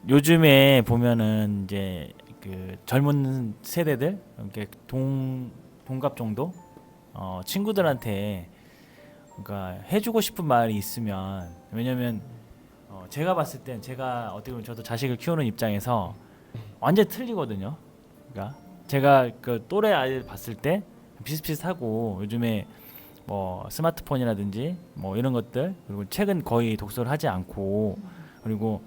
요즘에 보면은 이제 그 젊은 세대들 이렇게 동갑 정도 친구들한테 그러니까 해주고 싶은 말이 있으면 왜냐면 제가 봤을 땐 제가 어떻게 보면 저도 자식을 키우는 입장에서 완전 틀리거든요. 그러니까 제가 그 또래 아이들 봤을 때 비슷비슷하고 요즘에 뭐 스마트폰이라든지 뭐 이런 것들 그리고 책은 거의 독서를 하지 않고 그리고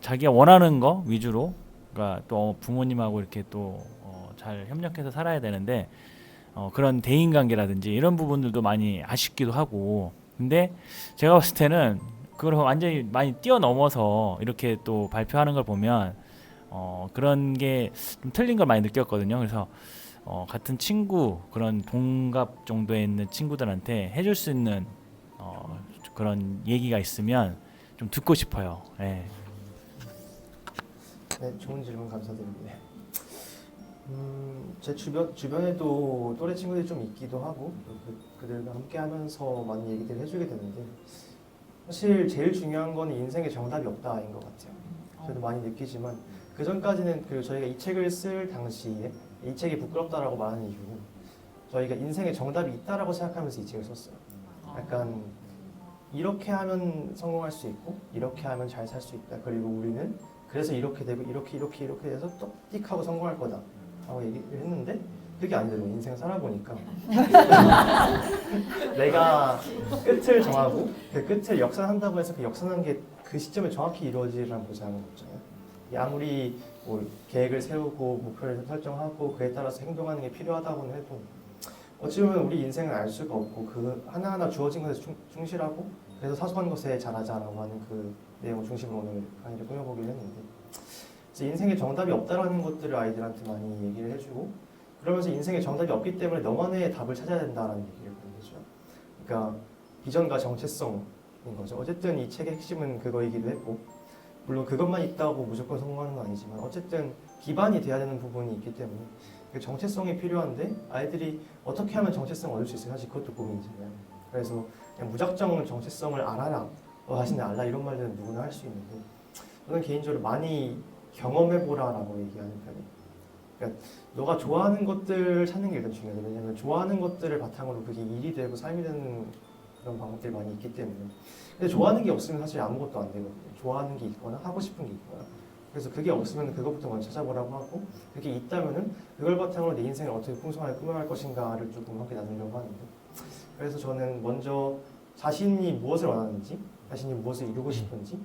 자기가 원하는 거 위주로 그러니까 또 부모님하고 이렇게 또 잘 협력해서 살아야 되는데 그런 대인 관계라든지 이런 부분들도 많이 아쉽기도 하고 근데 제가 봤을 때는 그걸 완전히 많이 뛰어넘어서 이렇게 또 발표하는 걸 보면 그런 게 좀 틀린 걸 많이 느꼈거든요. 그래서 같은 친구 그런 동갑 정도에 있는 친구들한테 해줄 수 있는 그런 얘기가 있으면 좀 듣고 싶어요. 예. 네, 좋은 질문 감사드립니다. 제 주변에도 또래 친구들이 좀 있기도 하고 그들과 함께 하면서 많은 얘기들을 해주게 되는데 사실 제일 중요한 건 인생에 정답이 없다인 것 같아요. 저도 많이 느끼지만 그 전까지는 저희가 이 책을 쓸 당시에 이 책이 부끄럽다라고 말하는 이유는 저희가 인생에 정답이 있다라고 생각하면서 이 책을 썼어요. 약간 이렇게 하면 성공할 수 있고 이렇게 하면 잘 살 수 있다. 그리고 우리는 그래서 이렇게 되고 이렇게 해서 띡 하고 성공할 거다 라고 얘기를 했는데 그게 아니더라고요. 인생 살아보니까 내가 끝을 정하고 그 끝을 역산한다고 해서 그 역산한 게 그 시점에 정확히 이루어지라는 보장은 없잖아요. 아무리 뭐 계획을 세우고 목표를 설정하고 그에 따라서 행동하는 게 필요하다고는 해도 어찌 보면 우리 인생은 알 수가 없고 그 하나하나 주어진 것에 충실하고 그래서 사소한 것에 잘하자라고 하는 그 내용을 중심으로 오늘 강의를 꾸며보기로 했는데 인생에 정답이 없다라는 것들을 아이들한테 많이 얘기를 해주고 그러면서 인생에 정답이 없기 때문에 너만의 답을 찾아야 된다라는 얘기를 보내죠. 그러니까 비전과 정체성인 거죠. 어쨌든 이 책의 핵심은 그거이기도 했고 물론 그것만 있다고 무조건 성공하는 건 아니지만 어쨌든 기반이 돼야 되는 부분이 있기 때문에 그 정체성이 필요한데 아이들이 어떻게 하면 정체성을 얻을 수 있을까 사실 그것도 고민이잖아요. 그래서 그냥 무작정 정체성을 알아라 너 자신을 알라 이런 말들은 누구나 할 수 있는데 저는 개인적으로 많이 경험해보라라고 얘기하는 편이에요. 그러니까 너가 좋아하는 것들 찾는 게 일단 중요해요. 왜냐하면 좋아하는 것들을 바탕으로 그게 일이 되고 삶이 되는 그런 방법들이 많이 있기 때문에 근데 좋아하는 게 없으면 사실 아무것도 안 되거든요. 좋아하는 게 있거나 하고 싶은 게 있거나 그래서 그게 없으면 그것부터 먼저 찾아보라고 하고 그게 있다면은 그걸 바탕으로 내 인생을 어떻게 풍성하게 꾸며갈 것인가를 조금 함께 나누려고 하는데 그래서 저는 먼저 자신이 무엇을 원하는지 자신이 무엇을 이루고 싶은지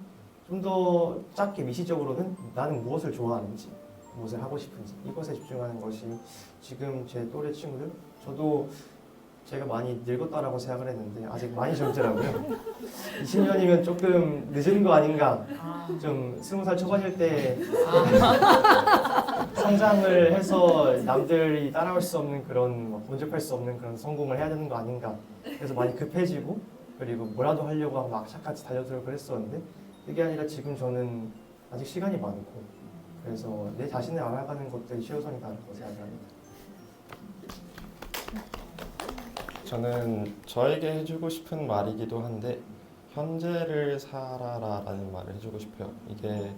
좀 더 짧게 미시적으로는 나는 무엇을 좋아하는지 무엇을 하고 싶은지 이것에 집중하는 것이 지금 제 또래 친구들 저도 제가 많이 늙었다라고 생각을 했는데 아직 많이 젊더라고요. 20년이면 조금 늦은 거 아닌가 좀 20살 초반일 때 성장을 해서 남들이 따라올 수 없는 그런 범접할 수 없는 그런 성공을 해야 되는 거 아닌가 그래서 많이 급해지고 그리고 뭐라도 하려고 하고 막 착같이 달려들고 그랬었는데 그게 아니라 지금 저는 아직 시간이 많고 그래서 내 자신을 알아가는 것들이 최우선이다라고 생각합니다. 저는 저에게 해주고 싶은 말이기도 한데 현재를 살아라라는 말을 해주고 싶어요. 이게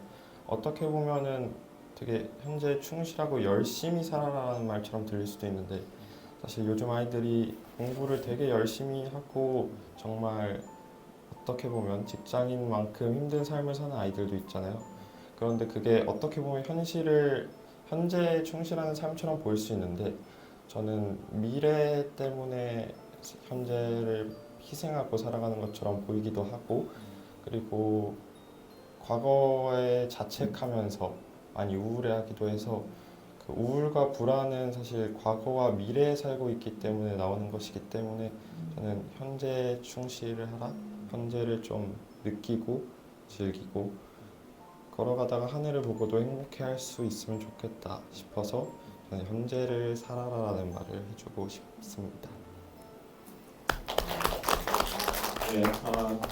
어떻게 보면은 되게 현재에 충실하고 열심히 살아라라는 말처럼 들릴 수도 있는데 사실 요즘 아이들이 공부를 되게 열심히 하고 정말 어떻게 보면 직장인만큼 힘든 삶을 사는 아이들도 있잖아요. 그런데 그게 어떻게 보면 현재에 충실하는 삶처럼 보일 수 있는데 저는 미래 때문에 현재를 희생하고 살아가는 것처럼 보이기도 하고 그리고 과거에 자책하면서 많이 우울해하기도 해서 그 우울과 불안은 사실 과거와 미래에 살고 있기 때문에 나오는 것이기 때문에 저는 현재에 충실을 하라 현재를 좀 느끼고 즐기고 걸어가다가 하늘을 보고도 행복해할 수 있으면 좋겠다 싶어서 저는 현재를 살아라라는 말을 해주고 싶습니다. 네,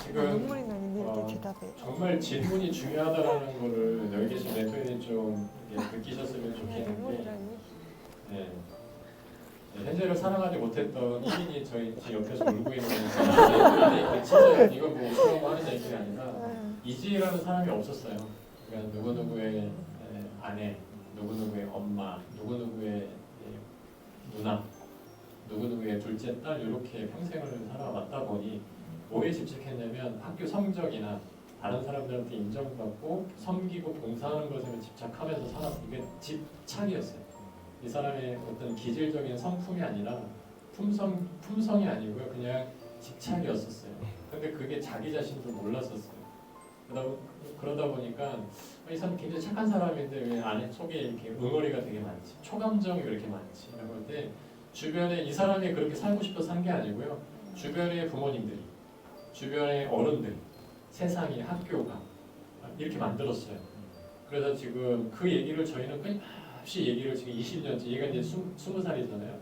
지금 눈물이 나는데 이렇게 대답해. 정말 질문이 중요하다는 거를 여기 계신 멘토님이 좀 느끼셨으면 좋겠는데 네. 현재를 사랑하지 못했던 1인이 저희 옆에서 울고 있는 진짜 이거 뭐 그런 거 하는 얘기가 아니라 이지라는 사람이 없었어요. 그러니까 누구누구의 아내, 누구누구의 엄마, 누구누구의 누나, 누구누구의 둘째 딸 이렇게 평생을 살아왔다 보니 뭐에 집착했냐면 학교 성적이나 다른 사람들한테 인정받고 섬기고 봉사하는 것에 집착하면서 살았어. 이게 집착이었어요. 이 사람의 어떤 기질적인 성품이 아니라 품성이 아니고요. 그냥 집착이었었어요. 근데 그게 자기 자신도 몰랐었어요. 그러다 보니까 이 사람 굉장히 착한 사람인데 왜 안에 속에 이렇게 응어리가 되게 많지? 초감정이 왜 이렇게 많지? 이런 때 주변에 이 사람이 그렇게 살고 싶어 산 게 아니고요. 주변의 부모님들이, 주변의 어른들이, 세상이, 학교가 이렇게 만들었어요. 그래서 지금 그 얘기를 저희는 끊임없이 얘기를 지금 20년째, 얘가 이제 20살이잖아요.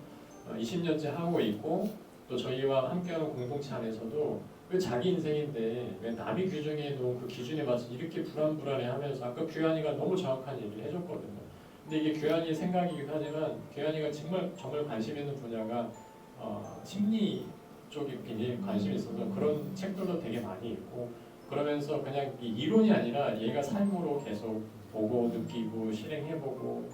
20년째 하고 있고 또 저희와 함께하는 공동체 안에서도 왜 자기 인생인데 왜 남이 규정해 놓은 그 기준에 맞춰 이렇게 불안해하면서 아까 규환이가 너무 정확한 얘기를 해줬거든요. 근데 이게 규환이의 생각이기도 하지만 규환이가 정말 관심 있는 분야가 심리 쪽에 굉장히 관심이 있어서 그런 책들도 되게 많이 읽고 그러면서 그냥 이 이론이 아니라 얘가 삶으로 계속 보고 느끼고 실행해보고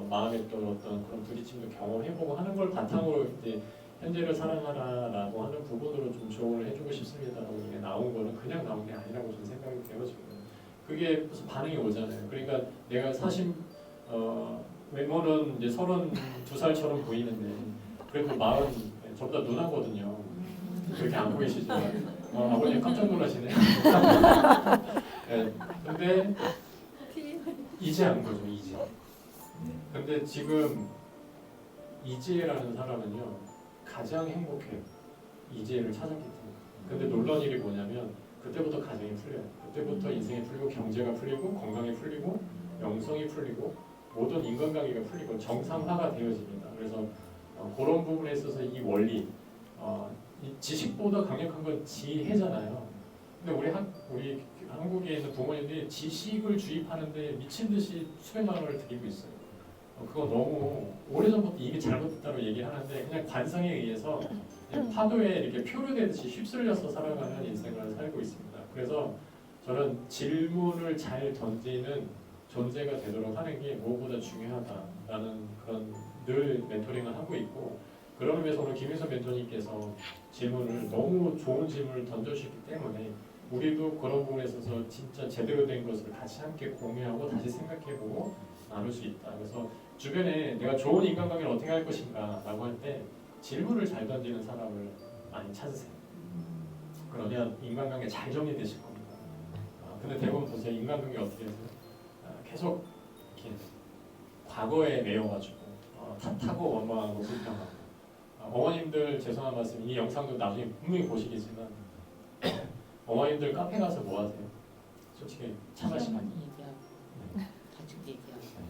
마음에 또 어떤 그런 부딪힘도 경험해보고 하는 걸 바탕으로 이제 현재를 사랑하라라고 하는 부분으로 좀 조언을 해주고 싶습니다라고 이게 나온 거는 그냥 나온 게 아니라고 저는 생각이 돼요 지금. 그게 무슨 반응이 오잖아요. 그러니까 내가 외모는 이제 32살처럼 보이는데 그래도 마음 저보다 누나거든요. 그렇게 안 보이시지만 아버님 깜짝 놀라시네. 네, 근데 이제 안 거죠 이제. 근데 지금 이지혜라는 사람은요 가장 행복해요. 이지혜를 찾았기 때문에. 근데 놀라운 일이 뭐냐면 그때부터 가정이 풀려요. 그때부터 인생이 풀리고 경제가 풀리고 건강이 풀리고 영성이 풀리고 모든 인간관계가 풀리고 정상화가 되어집니다. 그래서 그런 부분에 있어서 이 원리 이 지식보다 강력한 건 지혜잖아요. 근데 우리 한국에 있는 부모님들이 지식을 주입하는데 미친 듯이 수백만 원을 드리고 있어요. 그거 너무 오래전부터 이미 잘못됐다고 얘기를 하는데 그냥 관성에 의해서 그냥 파도에 이렇게 표류되듯이 휩쓸려서 살아가는 인생을 살고 있습니다. 그래서 저는 질문을 잘 던지는 존재가 되도록 하는 게 무엇보다 중요하다라는 그런 늘 멘토링을 하고 있고 그런 의미에서 오늘 김윤선 멘토님께서 질문을 너무 좋은 질문을 던져주셨기 때문에 우리도 그런 부분에 있어서 진짜 제대로 된 것을 같이 함께 공유하고 다시 생각해보고 나눌 수 있다. 그래서 주변에 내가 좋은 인간관계를 어떻게 할 것인가 라고 할 때 질문을 잘 던지는 사람을 많이 찾으세요. 그러면 인간관계 잘 정리되실 겁니다. 근데 대부분 보세요. 인간관계 어떻게 해서 계속 이렇게 과거에 매여가지고 탓하고 원망하고 불평하고 어머님들 죄송한 말씀 이 영상도 나중에 분명히 보시겠지만 어머님들 카페 가서 뭐 하세요? 솔직히 차 마시면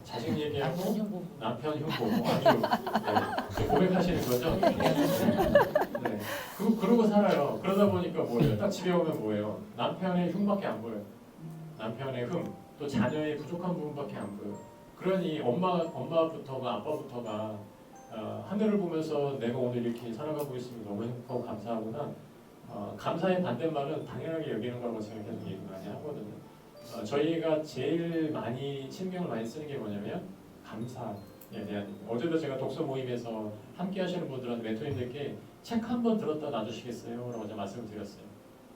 자식 얘기하고 남편 흉보고 아주 네, 고백하시는 거죠? 네. 그러고 살아요. 그러다 보니까 뭐예요? 딱 집에 오면 뭐예요? 남편의 흉밖에 안 보여요. 남편의 흉, 또 자녀의 부족한 부분밖에 안 보여요. 그러니 엄마부터가 아빠부터가 하늘을 보면서 내가 오늘 이렇게 살아가고 있으면 너무 행복하고 감사하구나. 감사의 반대말은 당연하게 여기는 거라고 제가 계속 얘기 많이 하거든요. 저희가 제일 많이 신경을 많이 쓰는 게 뭐냐면 감사에 대한 어제도 제가 독서 모임에서 함께 하시는 분들한테 멘토님들께 책 한 번 들었다 놔주시겠어요? 라고 제가 말씀을 드렸어요.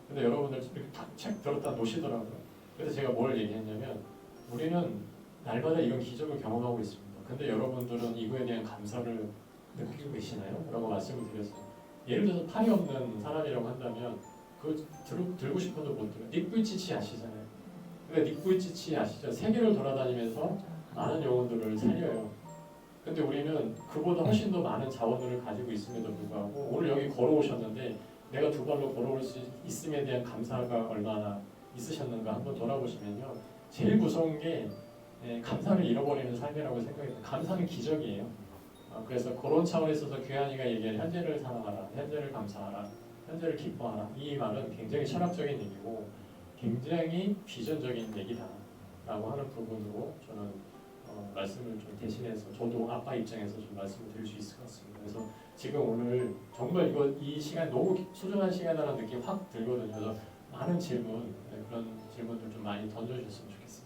근데 여러분들 이렇게 책 들었다 놓으시더라고요. 그래서 제가 뭘 얘기했냐면 우리는 날마다 이런 기적을 경험하고 있습니다. 근데 여러분들은 이거에 대한 감사를 느끼고 계시나요? 라고 말씀을 드렸어요. 예를 들어서 팔이 없는 사람이라고 한다면 그거 들고 싶어도 못 들어요. 닉부이치치 아시잖아요. 근데 닉부이치치 아시죠? 세계를 돌아다니면서 많은 영혼들을 살려요. 근데 우리는 그보다 훨씬 더 많은 자원들을 가지고 있음에도 불구하고 오늘 여기 걸어오셨는데 내가 두 발로 걸어올 수 있음에 대한 감사가 얼마나 있으셨는가 한번 돌아보시면요. 제일 무서운 게 감사를 잃어버리는 삶이라고 생각해요. 감사는 기적이에요. 그래서 그런 차원에 있어서 규환이가 얘기한 현재를 사랑하라, 현재를 감사하라, 현재를 기뻐하라 이 말은 굉장히 철학적인 얘기고 굉장히 비전적인 얘기다라고 하는 부분으로 저는 말씀을 좀 대신해서 저도 아빠 입장에서 좀 말씀을 드릴 수 있을 것 같습니다. 그래서 지금 오늘 정말 이 시간 너무 소중한 시간이라는 느낌이 확 들거든요. 그래서 많은 질문, 그런 질문들 좀 많이 던져주셨으면 좋겠습니다.